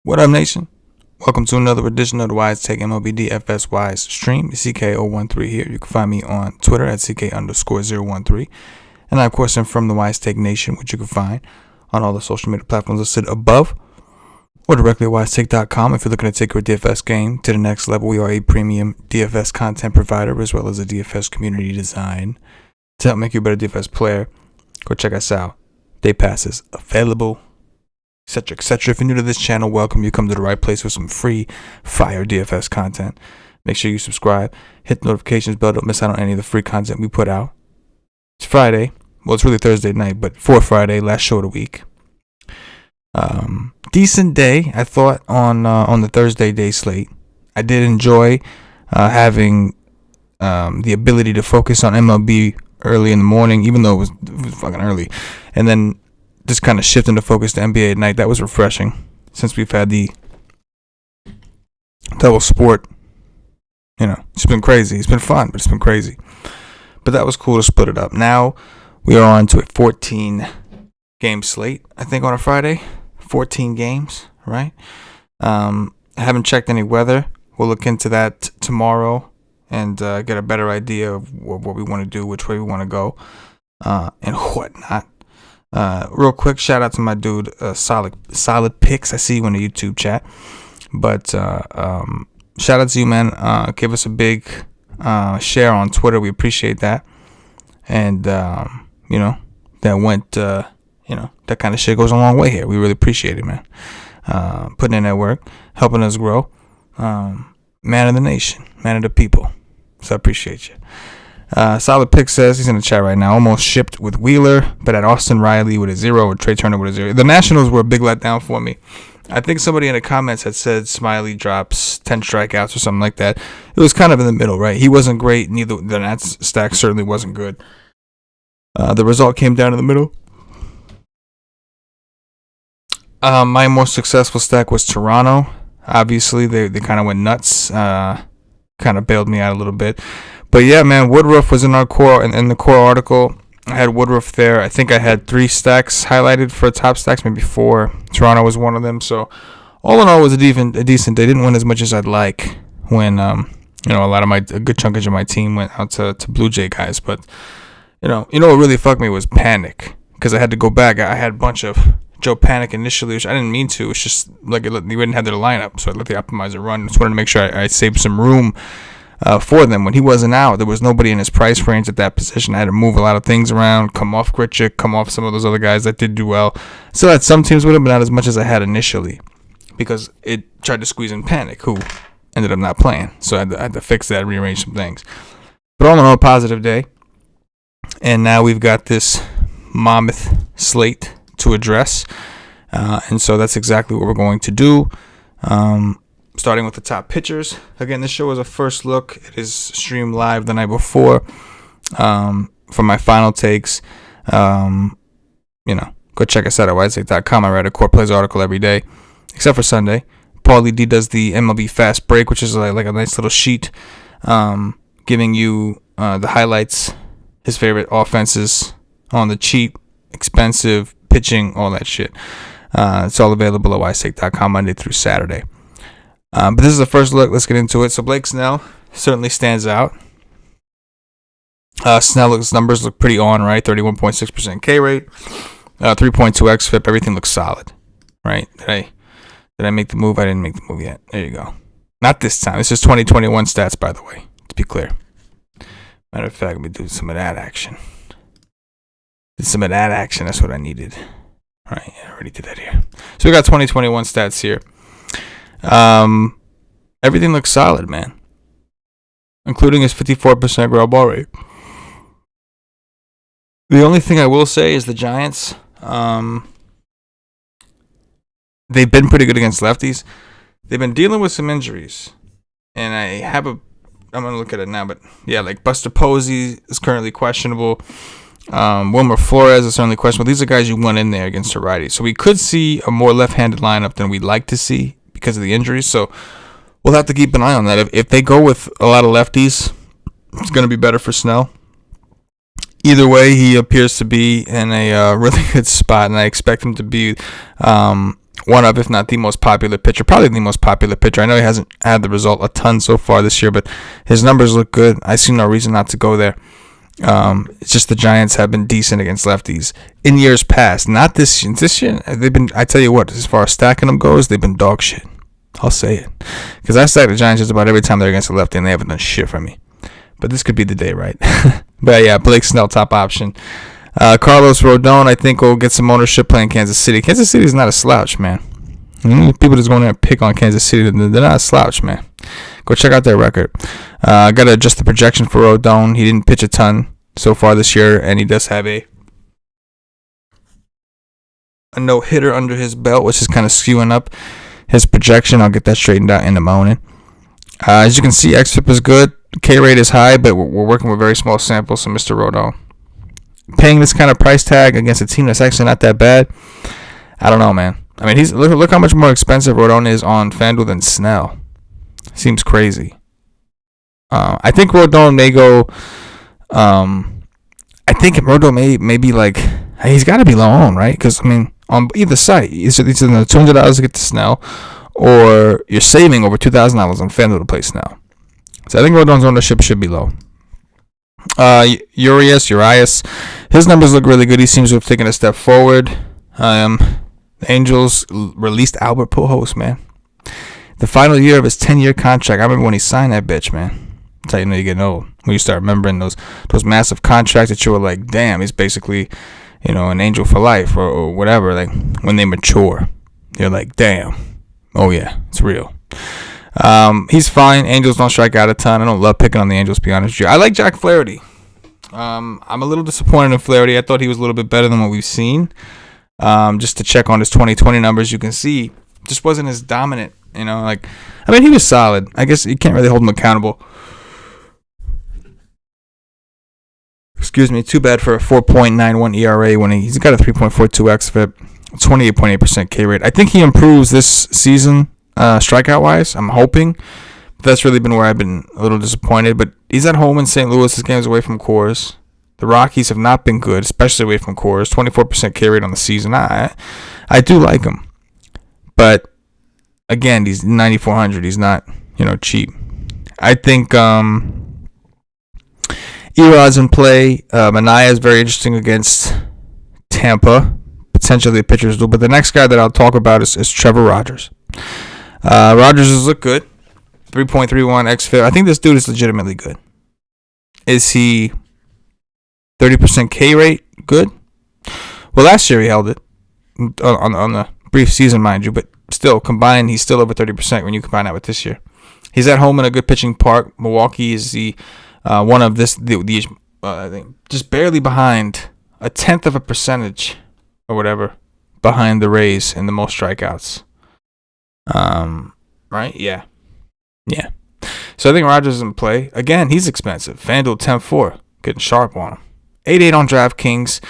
What up, nation? Welcome to another edition of the WiseTake MLB DFS Wise stream. CK013 here. You can find me on Twitter at CK_013. And I, of course, am from the WiseTake Nation, which you can find on all the social media platforms listed above or directly at wisetake.com. If you're looking to take your DFS game to the next level, we are a premium DFS content provider as well as a DFS community design to help make you a better DFS player. Go check us out. Day passes available, etc., etc. If you're new to this channel, welcome. You come to the right place with some free fire DFS content. Make sure you subscribe, hit the notifications bell, don't miss out on any of the free content we put out. It's Friday. Well, it's really Thursday night, but for Friday, last show of the week. Decent day, I thought, on the Thursday day slate. I did enjoy having the ability to focus on MLB early in the morning, even though it was fucking early, and then just kind of shifting the focus to NBA at night. That was refreshing since we've had the double sport. You know, it's been crazy. It's been fun, but it's been crazy. But that was cool to split it up. Now we are on to a 14 game slate, I think, on a Friday. 14 games, right? I haven't checked any weather. We'll look into that tomorrow and get a better idea of what we want to do, which way we want to go, and whatnot. Real quick, shout out to my dude, Solid Picks. I see you in the YouTube chat. But shout out to you, man. Give us a big share on Twitter. We appreciate that. And, that went, that kind of shit goes a long way here. We really appreciate it, man. Putting in that work, helping us grow. Man of the nation, man of the people. So I appreciate you. Solid Pick says, he's in the chat right now, almost shipped with Wheeler, but at Austin Riley with a 0 or Trey Turner with a 0. The Nationals were a big letdown for me. I think somebody in the comments had said Smiley drops 10 strikeouts or something like that. It was kind of in the middle, right? He wasn't great. Neither the Nats stack certainly wasn't good. The result came down in the middle. My most successful stack was Toronto. Obviously, they kind of went nuts. Kind of bailed me out a little bit. But yeah, man, Woodruff was in our core, in the core article. I had Woodruff there. I think I had 3 stacks highlighted for top stacks, maybe 4. Toronto was one of them. So all in all, it was a decent day. Didn't win as much as I'd like when a good chunkage of my team went out to Blue Jay guys. But you know what really fucked me was panic, because I had to go back. I had a bunch of Joe Panic initially, which I didn't mean to. It's just like we didn't have their lineup, so I let the optimizer run. Just wanted to make sure I saved some room for them. When he wasn't out, there was nobody in his price range at that position. I had to move a lot of things around, come off Gritchick, come off some of those other guys that did do well. Still had some teams with him, but not as much as I had initially, because it tried to squeeze in Panic, who ended up not playing. So I had to fix that, rearrange some things. But all in all, a positive day. And now we've got this mammoth slate to address. And so that's exactly what we're going to do. Starting with the top pitchers. Again, this show is a first look. It is streamed live the night before for my final takes. Go check us out at WiseTake.com. I write a Core Plays article every day, except for Sunday. Paulie D does the MLB Fast Break, which is like a nice little sheet giving you the highlights, his favorite offenses on the cheap, expensive, pitching, all that shit. It's all available at WiseTake.com Monday through Saturday. But this is the first look. Let's get into it. So Blake Snell certainly stands out. Snell's numbers look pretty on, right? 31.6% K rate, 3.2 xFIP. Everything looks solid, right? Did I make the move? I didn't make the move yet. There you go. Not this time. This is 2021 stats, by the way, to be clear. Matter of fact, let me do some of that action. That's what I needed. All right, I already did that here. So we got 2021 stats here. Everything looks solid, man, including his 54% ground ball rate. The only thing I will say is the Giants, they've been pretty good against lefties. They've been dealing with some injuries, and I'm going to look at it now, but yeah, like Buster Posey is currently questionable. Wilmer Flores is certainly questionable. These are guys you want in there against a righty. So we could see a more left-handed lineup than we'd like to see because of the injuries. So we'll have to keep an eye on that. If they go with a lot of lefties, it's going to be better for Snell. Either way, he appears to be in a really good spot, and I expect him to be one of, if not the most popular pitcher, probably the most popular pitcher. I know he hasn't had the result a ton so far this year, but his numbers look good. I see no reason not to go there. It's just the Giants have been decent against lefties in years past. Not this year. This year, they've been, I tell you what, as far as stacking them goes, they've been dog shit. I'll say it. Because I stack the Giants just about every time they're against a lefty, and they haven't done shit for me. But this could be the day, right? But yeah, Blake Snell, top option. Carlos Rodon, I think, will get some ownership playing Kansas City. Kansas City is not a slouch, man. People just go in there and pick on Kansas City. They're not a slouch, man. Go check out their record. Got to adjust the projection for Rodon. He didn't pitch a ton so far this year, and he does have a no-hitter under his belt, which is kind of skewing up his projection. I'll get that straightened out in the morning. As you can see, XFIP is good. K rate is high, but we're working with very small samples, so Mr. Rodon. Paying this kind of price tag against a team that's actually not that bad, I don't know, man. I mean, look how much more expensive Rodon is on FanDuel than Snell. Seems crazy. I think Rodon may go. I think Rodon may be like, he's got to be low owned, right? Because I mean, on either side, it's either $200 to get to Snell, or you're saving over $2,000 on FanDuel to play Snell. So I think Rodon's ownership should be low. Urias, his numbers look really good. He seems to have taken a step forward. The Angels released Albert Pujols, man. The final year of his 10-year contract. I remember when he signed that bitch, man. That's how you know you're getting old. When you start remembering those massive contracts that you were like, damn, he's basically, an angel for life or whatever. Like when they mature, you're like, damn, oh yeah, it's real. He's fine. Angels don't strike out a ton. I don't love picking on the Angels, to be honest with you. I like Jack Flaherty. I'm a little disappointed in Flaherty. I thought he was a little bit better than what we've seen. Just to check on his 2020 numbers, you can see just wasn't as dominant. He was solid. I guess you can't really hold him accountable. Excuse me. Too bad for a 4.91 ERA when he's got a 3.42 xFIP, 28.8% K rate. I think he improves this season. Strikeout wise, I'm hoping. But that's really been where I've been a little disappointed. But he's at home in St. Louis. His game's away from Coors. The Rockies have not been good, especially away from Coors. 24% K rate on the season. I do like him, but again, he's 9,400. He's not cheap. I think Erod's in play. Manaea is very interesting against Tampa. Potentially a pitcher's duel. But the next guy that I'll talk about is Trevor Rogers. Rogers has looked good. 3.31 xFIP. I think this dude is legitimately good. Is he 30% K rate good? Well, last year he held it on the brief season, mind you, but still combined, he's still over 30% when you combine that with this year. He's at home in a good pitching park. Milwaukee is the one of I think just barely behind, a tenth of a percentage or whatever behind the Rays in the most strikeouts. Right? Yeah. So I think Rogers is in play. Again, he's expensive. FanDuel 10-4, getting sharp on him. 8-8 on DraftKings.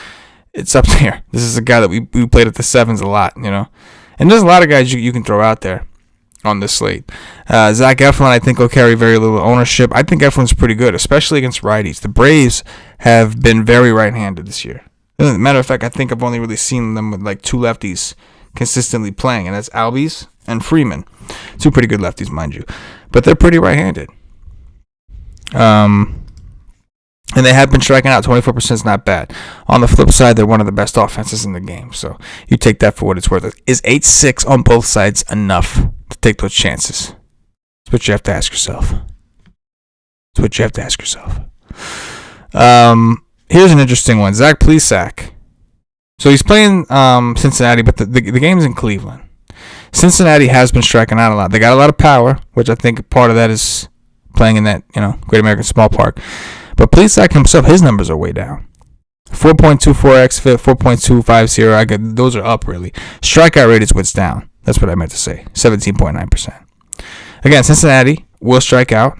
It's up there. This is a guy that we played at the sevens a lot, And there's a lot of guys you can throw out there on this slate. Zach Eflin, I think, will carry very little ownership. I think Eflin's pretty good, especially against righties. The Braves have been very right-handed this year. As a matter of fact, I think I've only really seen them with like two lefties consistently playing, and that's Albies and Freeman. Two pretty good lefties, mind you. But they're pretty right-handed. And they have been striking out. 24% is not bad. On the flip side, they're one of the best offenses in the game. So you take that for what it's worth. Is 8-6 on both sides enough to take those chances? That's what you have to ask yourself. Here's an interesting one. Zach Plesac. So he's playing Cincinnati, but the game's in Cleveland. Cincinnati has been striking out a lot. They got a lot of power, which I think part of that is playing in that Great American Small Park. But Plesac himself, his numbers are way down. 4.24 xFIP, 4.250. Those are up, really. Strikeout rate is what's down. That's what I meant to say. 17.9%. Again, Cincinnati will strike out.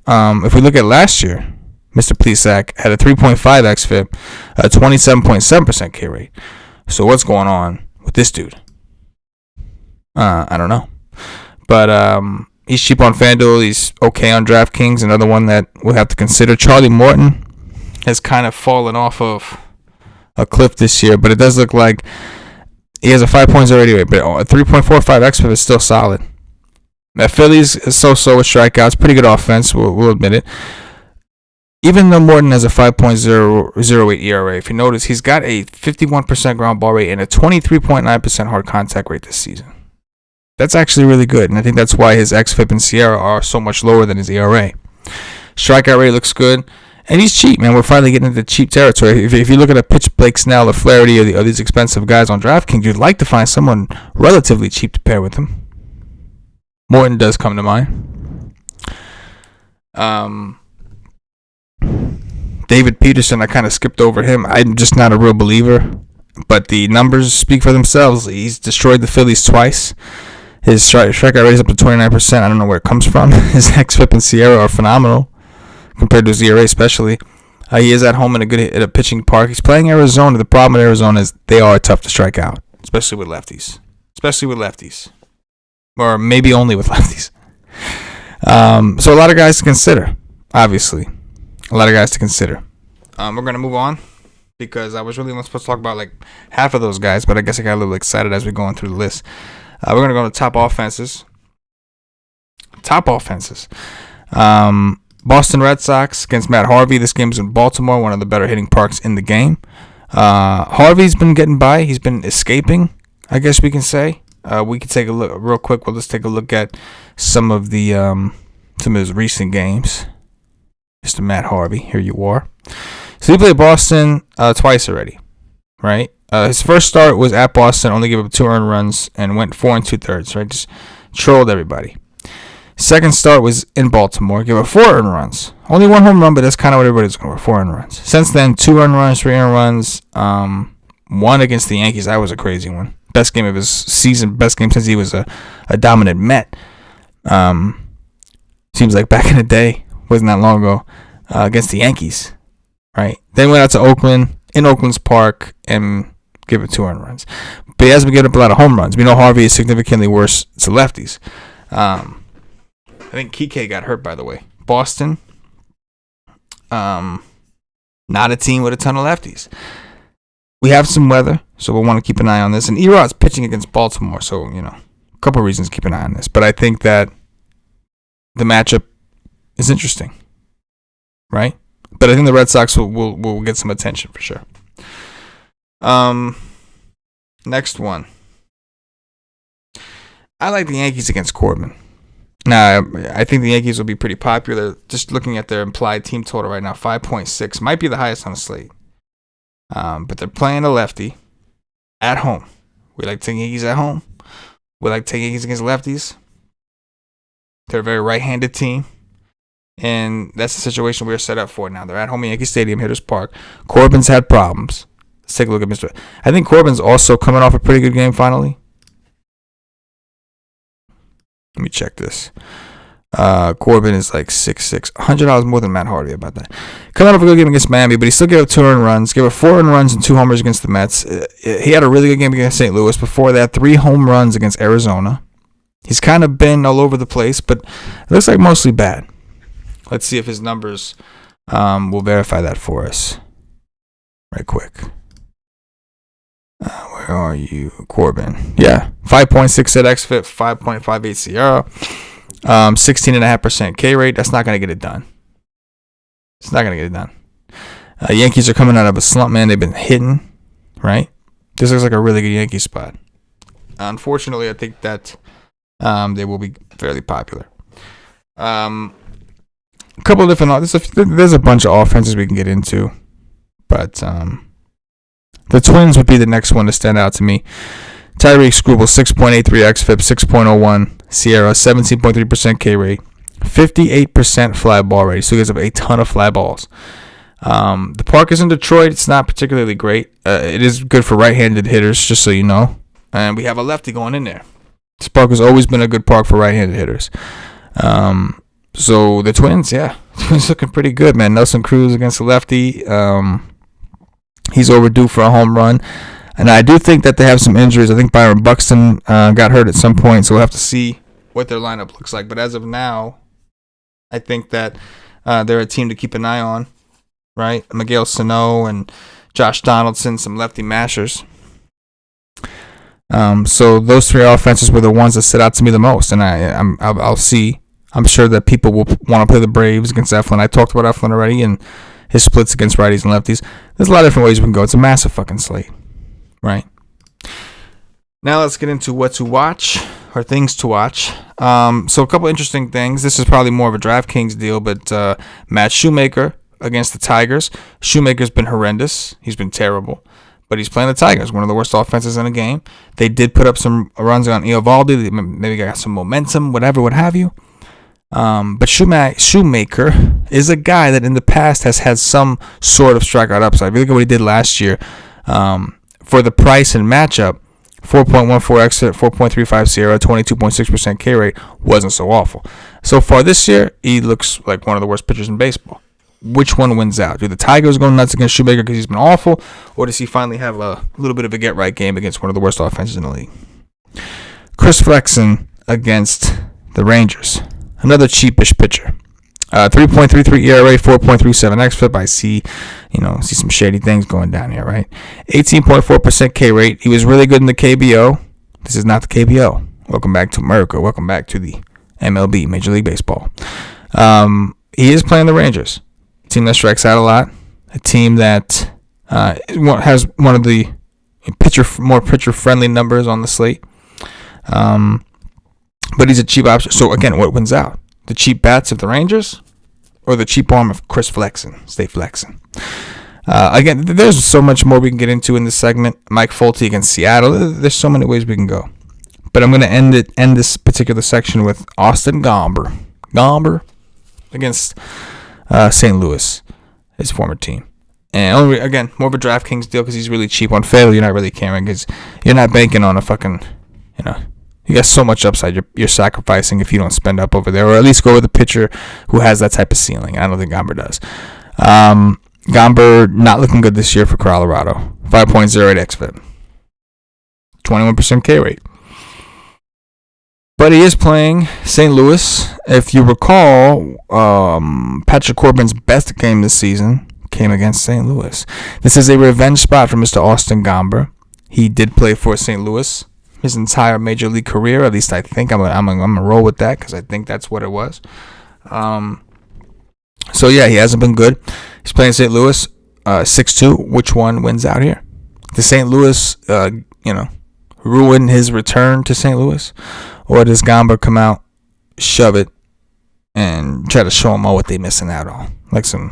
If we look at last year, Mr. Plesac had a 3.5 xFIP, a 27.7% K rate. So what's going on with this dude? I don't know. But he's cheap on FanDuel. He's okay on DraftKings. Another one that we'll have to consider. Charlie Morton has kind of fallen off of a cliff this year, but it does look like He has a 5.0 rate, but a 3.45 xFIP is still solid. That Phillies is so-so with strikeouts. Pretty good offense, we'll admit it. Even though Morton has a 5.008 ERA, if you notice, he's got a 51% ground ball rate and a 23.9% hard contact rate this season. That's actually really good, and I think that's why his xFIP and Sierra are so much lower than his ERA. Strikeout rate looks good, and he's cheap, man. We're finally getting into cheap territory. If you look at a pitch Blake Snell or Flaherty or these expensive guys on DraftKings, you'd like to find someone relatively cheap to pair with him. Morton does come to mind. David Peterson, I kind of skipped over him. I'm just not a real believer, but the numbers speak for themselves. He's destroyed the Phillies twice. His strikeout rate is up to 29%. I don't know where it comes from. His xFIP and Sierra are phenomenal compared to his ERA, especially. He is at home in a pitching park. He's playing Arizona. The problem with Arizona is they are tough to strike out, especially with lefties. Or maybe only with lefties. So a lot of guys to consider, obviously. A lot of guys to consider. We're going to move on because I was really only supposed to talk about like half of those guys, but I guess I got a little excited as we're going through the list. We're going to go to top offenses. Boston Red Sox against Matt Harvey. This game's in Baltimore, one of the better hitting parks in the game. Harvey's been getting by. He's been escaping, I guess we can say. We can take a look real quick. We'll just take a look at some of his recent games. Mr. Matt Harvey, here you are. So he played Boston twice already, right? His first start was at Boston, only gave up 2 earned runs and went 4 2/3, right? Just trolled everybody. Second start was in Baltimore, gave up 4 earned runs. Only 1 home run, but that's kind of what everybody's going for, 4 earned runs. Since then, 2 earned runs, 3 earned runs, 1 against the Yankees. That was a crazy one. Best game of his season, best game since he was a dominant Met. Seems like back in the day, wasn't that long ago, against the Yankees, right? Then went out to Oakland, in Oakland's park, and gave it 2 earned runs. But he has been getting up a lot of home runs. We know Harvey is significantly worse to lefties. I think Kike got hurt, by the way. Boston, not a team with a ton of lefties. We have some weather, so we'll want to keep an eye on this. And Erod's pitching against Baltimore, so, a couple of reasons to keep an eye on this. But I think that the matchup is interesting, right? But I think the Red Sox will get some attention for sure. Next one. I like the Yankees against Corbin. Now, I think the Yankees will be pretty popular. Just looking at their implied team total right now, 5.6 might be the highest on the slate. But they're playing a lefty at home. We like taking Yankees at home. We like taking Yankees against lefties. They're a very right-handed team. And that's the situation we're set up for now. They're at home at Yankee Stadium, Hitters Park. Corbin's had problems. Let's take a look at Mr. I think Corbin's also coming off a pretty good game finally. Let me check this. Corbin is like 6'6", $100 more than Matt Harvey about that. Coming off a good game against Miami, but he still gave up 2 earned runs, gave up 4 earned runs and 2 homers against the Mets. He had a really good game against St. Louis. Before that, 3 home runs against Arizona. He's kind of been all over the place, but it looks like mostly bad. Let's see if his numbers will verify that for us. Right quick. Where are you, Corbin? Yeah, 5.6 at xFIP, 5.58 Sierra, 16.5% K rate. That's not going to get it done. It's not going to get it done. Yankees are coming out of a slump, man. They've been hitting, right? This looks like a really good Yankee spot. Unfortunately, I think that they will be fairly popular. A couple of different. There's a bunch of offenses we can get into, but the Twins would be the next one to stand out to me. Tyreek Skubal, 6.83 xFIP, 6.01 Sierra, 17.3% K rate, 58% fly ball rate. So he gives up a ton of fly balls. The park is in Detroit. It's not particularly great. It is good for right-handed hitters, just so you know. And we have a lefty going in there. This park has always been a good park for right-handed hitters. So the Twins, Twins looking pretty good, man. Nelson Cruz against the lefty. He's overdue for a home run. And I do think that they have some injuries. I think Byron Buxton got hurt at some point, so we'll have to see what their lineup looks like. But as of now, I think that they're a team to keep an eye on, right? Miguel Sano and Josh Donaldson, some lefty mashers. So those three offenses were the ones that stood out to me the most, and I'll see. I'm sure that people will want to play the Braves against Eflin. I talked about Eflin already and his splits against righties and lefties. There's a lot of different ways we can go. It's a massive fucking slate, right? Now let's get into what to watch or things to watch. So a couple interesting things. This is probably more of a DraftKings deal, but Matt Shoemaker against the Tigers. Shoemaker's been horrendous. He's been terrible. But he's playing the Tigers, one of the worst offenses in the game. They did put up some runs on Eovaldi. They maybe got some momentum, whatever, what have you. But Shoemaker is a guy that in the past has had some sort of strikeout upside. If you look at what he did last year, for the price and matchup, 4.14 exit, 4.35 Sierra, 22.6% K rate wasn't so awful. So far this year, he looks like one of the worst pitchers in baseball. Which one wins out? Do the Tigers go nuts against Shoemaker because he's been awful, or does he finally have a little bit of a get-right game against one of the worst offenses in the league? Chris Flexen against the Rangers. Another cheapish pitcher. 3.33 ERA, 4.37 xFIP. I see some shady things going down here, right? 18.4% K rate. He was really good in the KBO. This is not the KBO. Welcome back to America. Welcome back to the MLB, Major League Baseball. He is playing the Rangers. A team that strikes out a lot. A team that has one of the more pitcher-friendly numbers on the slate. But he's a cheap option. So, again, what wins out? The cheap bats of the Rangers or the cheap arm of Chris Flexen? Stay flexing. Again, there's so much more we can get into in this segment. Mike Folty against Seattle. There's so many ways we can go. But I'm going to end this particular section with Austin Gomber. Gomber against St. Louis, his former team. And again, more of a DraftKings deal because he's really cheap on FanDuel. You're not really caring because you're not banking on a fucking, you got so much upside you're sacrificing if you don't spend up over there, or at least go with a pitcher who has that type of ceiling. I don't think Gomber does. Gomber not looking good this year for Colorado. 5.08 xFIP. 21% K rate. But he is playing St. Louis. If you recall, Patrick Corbin's best game this season came against St. Louis. This is a revenge spot for Mr. Austin Gomber. He did play for St. Louis his entire major league career. At least I think I'm gonna roll with that because I think that's what it was. So yeah, he hasn't been good. He's playing St. Louis, 6-2. Which one wins out here? Does St. Louis, ruin his return to St. Louis, or does Gomber come out, shove it, and try to show them all what they missing out on, like some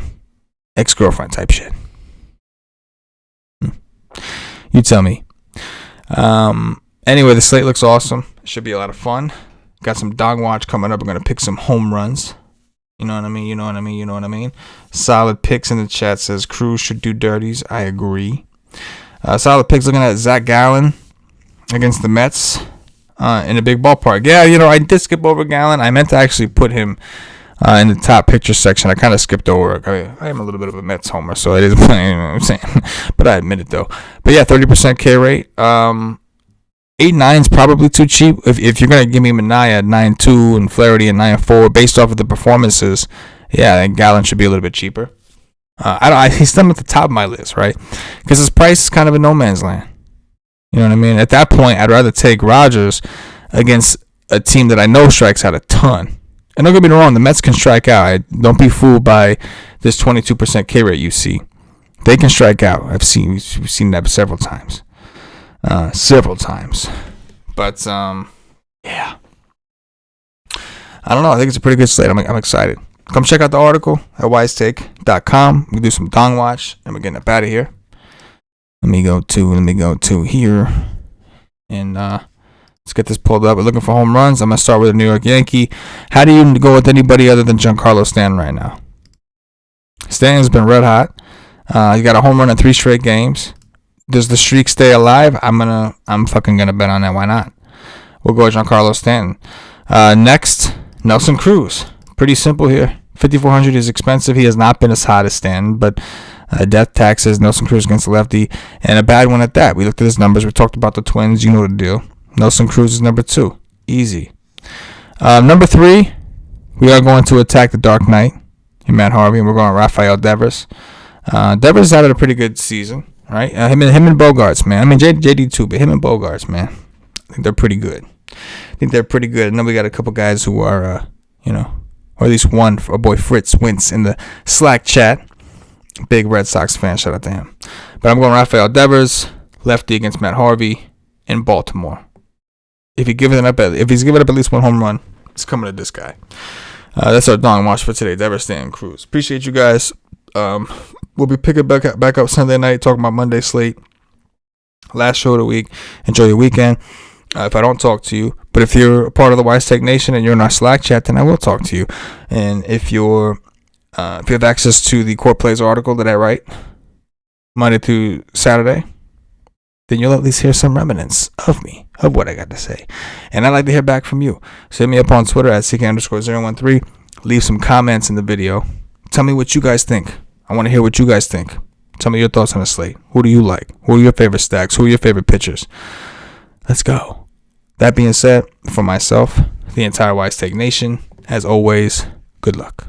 ex-girlfriend type shit? You tell me. Anyway, the slate looks awesome. It should be a lot of fun. Got some dog watch coming up. We're going to pick some home runs. You know what I mean? Solid picks in the chat says Cruz should do dirties. I agree. Solid picks looking at Zach Gallen against the Mets in a big ballpark. Yeah, I did skip over Gallen. I meant to actually put him in the top picture section. I kind of skipped over it. I am a little bit of a Mets homer, so it is playing, you know what I'm saying? But I admit it, though. But yeah, 30% K rate. 8.9 is probably too cheap. If you're going to give me Minaya at 9.2 and Flaherty at 9.4 based off of the performances, yeah, then Gallen should be a little bit cheaper. He's still at the top of my list, right? Because his price is kind of a no man's land. You know what I mean? At that point, I'd rather take Rogers against a team that I know strikes out a ton. And don't get me wrong, the Mets can strike out. Don't be fooled by this 22% K rate you see. They can strike out. We've seen that several times. But yeah, I don't know. I think it's a pretty good slate. I'm excited. Come check out the article at WiseTake.com. We do some dong watch, and we're getting up out of here. Let me go to here, and let's get this pulled up. We're looking for home runs. I'm gonna start with a New York Yankee. How do you go with anybody other than Giancarlo Stanton right now? Stanton's been red hot. He got a home run in 3 straight games. Does the streak stay alive? I'm fucking gonna bet on that. Why not? We'll go with Giancarlo Stanton. Next, Nelson Cruz. Pretty simple here. 5,400 is expensive. He has not been as hot as Stanton, but death taxes, Nelson Cruz against the lefty, and a bad one at that. We looked at his numbers. We talked about the Twins. You know the deal. Nelson Cruz is number 2. Easy. Number 3, we are going to attack the Dark Knight in Matt Harvey, and we're going Rafael Devers. Devers had a pretty good season. Right, him and Bogarts, man. I mean, JD too, but him and Bogarts, man. I think they're pretty good. And then we got a couple guys who are, or at least one, our boy Fritz Wentz in the Slack chat. Big Red Sox fan. Shout out to him. But I'm going Rafael Devers, lefty against Matt Harvey in Baltimore. If he's giving up at least one home run, it's coming to this guy. That's our Dong Watch for today. Devers, Stan, Cruz. Appreciate you guys. We'll be picking back up Sunday night, talking about Monday slate. Last show of the week. Enjoy your weekend. If I don't talk to you, but if you're a part of the WiseTake Nation and you're in our Slack chat, then I will talk to you. And if you have access to the Core Plays article that I write Monday through Saturday, then you'll at least hear some remnants of me, of what I got to say. And I'd like to hear back from you. So hit me up on Twitter at CK_013. Leave some comments in the video. Tell me what you guys think. I want to hear what you guys think. Tell me your thoughts on the slate. Who do you like? Who are your favorite stacks? Who are your favorite pitchers? Let's go. That being said, for myself, the entire WiseTake Nation, as always, good luck.